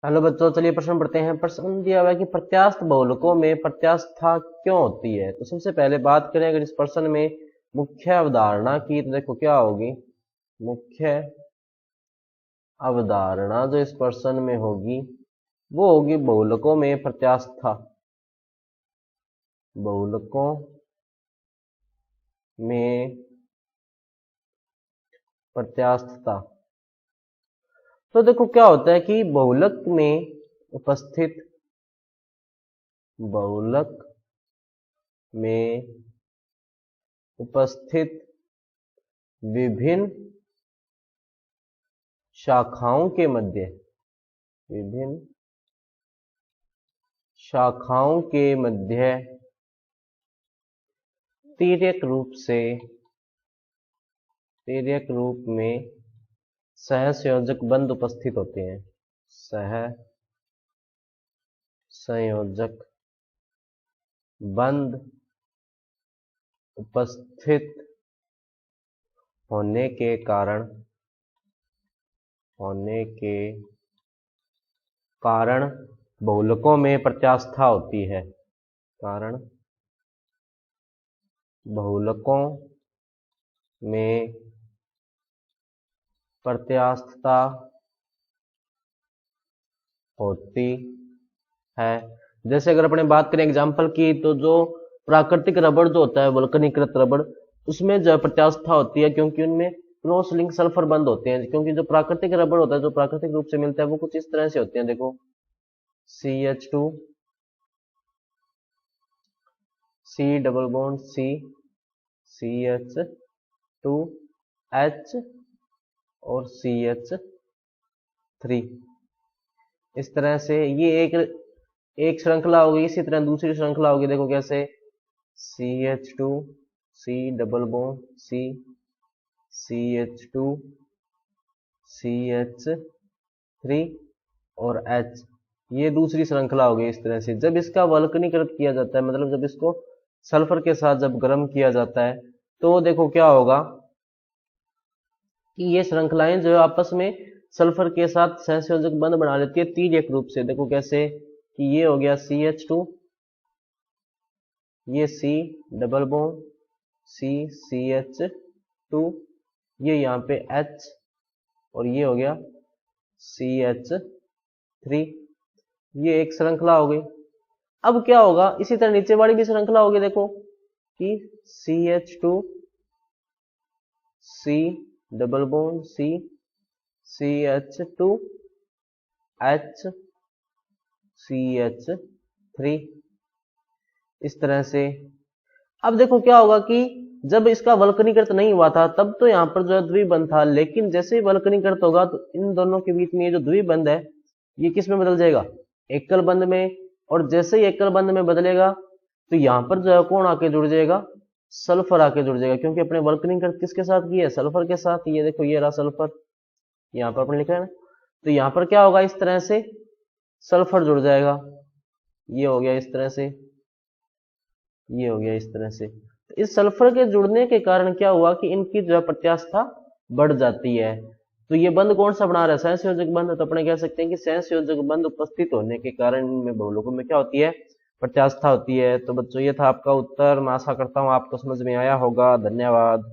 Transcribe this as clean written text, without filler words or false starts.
Hello बच्चों, चलिए प्रश्न पढ़ते हैं। प्रश्न दिया हुआ है कि प्रत्यास्थ बहुलकों में प्रत्यास्थता क्यों होती है। तो सबसे पहले बात करें अगर इस प्रश्न में मुख्य अवधारणा की, तो देखो क्या होगी। मुख्य अवधारणा जो इस प्रश्न में होगी वो होगी बहुलकों में प्रत्यास्थता। बहुलकों में प्रत्यास्थता। तो देखो क्या होता है कि बहुलक में उपस्थित, बहुलक में उपस्थित विभिन्न शाखाओं के मध्य, विभिन्न शाखाओं के मध्य तिर्यक रूप में सहसंयोजक बंध उपस्थित होते हैं। सहसंयोजक बंध उपस्थित होने के कारण बहुलकों में प्रत्यास्थता होती है। कारण बहुलकों में प्रत्यास्थता होती है। जैसे अगर अपने बात करें एग्जाम्पल की, तो जो प्राकृतिक रबड़ जो होता है, वल्कनीकृत रबड़, उसमें जो प्रत्यास्थता होती है क्योंकि उनमें क्रॉस लिंक सल्फर बंद होते हैं। क्योंकि जो प्राकृतिक रबड़ होता है, जो प्राकृतिक रूप से मिलता है, वो कुछ इस तरह से होते हैं। देखो CH2 C double bond C CH2 H और CH3, इस तरह से ये एक श्रृंखला होगी। इसी तरह दूसरी श्रृंखला होगी, देखो कैसे CH2 C double bond C CH2 CH3 और H, ये दूसरी श्रृंखला होगी। इस तरह से जब इसका वल्कनीकृत किया जाता है, मतलब जब इसको सल्फर के साथ जब गर्म किया जाता है, तो देखो क्या होगा कि ये श्रृंखलाएं जो है आपस में सल्फर के साथ सहसंयोजक बंध बना लेती है तिर्यक रूप से। देखो कैसे कि ये हो गया CH2, ये C double bond C CH2, ये यहाँ पे H और ये हो गया CH3, ये एक श्रृंखला हो गई। अब क्या होगा, इसी तरह नीचे वाली भी श्रृंखला होगी। देखो कि CH2 C double bond C CH2 H CH3, इस तरह से। अब देखो क्या होगा कि जब इसका वल्कनीकृत नहीं हुआ था तब तो यहाँ पर जो है द्विबंध था, लेकिन जैसे ही वल्कनीकृत होगा तो इन दोनों के बीच में ये जो द्विबंध है ये किस में बदल जाएगा, एकल बंध में। और जैसे ही एकल बंध में बदलेगा तो यहाँ पर जो है कौन आके जुड़ जाएगा, सल्फर आके जुड़ जाएगा। क्योंकि अपने वल्कनीकृत किसके साथ किया है, सल्फर के साथ। ये देखो ये रहा सल्फर, यहाँ पर अपने लिखा है ना। तो यहाँ पर क्या होगा, इस तरह से सल्फर जुड़ जाएगा। ये हो गया इस तरह से, ये हो गया इस तरह से। तो इस सल्फर के जुड़ने के कारण क्या हुआ कि इनकी जो है प्रत्यास्थता बढ़ जाती है। तो ये बंध कौन सा बना रहा है, सहसंयोजक बंध। तो अपने कह सकते हैं कि सहसंयोजक बंध उपस्थित होने के कारण इनमें बहुलकों में क्या होती है, प्रत्यास्थता होती है। तो बच्चों ये था आपका उत्तर। मैं आशा करता हूँ आपको समझ में आया होगा। धन्यवाद।